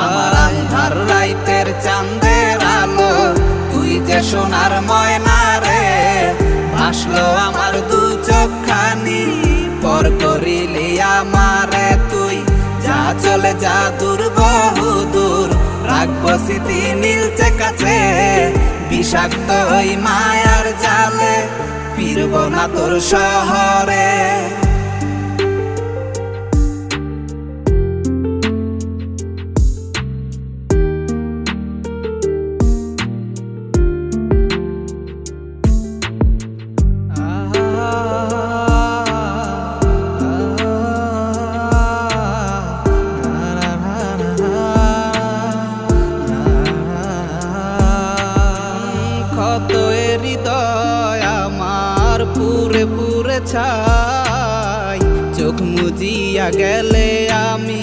আমার আন্ধার রাইতের চাঁদের আলো তুই যে সোনার ময়না রে, ভাসলো আমার দু চোখখানি পর করিলি আমারে তুই। যা চলে যা দূর বহু দূর, রাখবো স্মৃতি নীলচে কাছে, বিষাক্ত ওই মায়ার জালে ফিরব না তোর শহরে। কত হৃদয় আমার পুরে পুরে ছাই, চোখ মুজিয়া গেলে আমি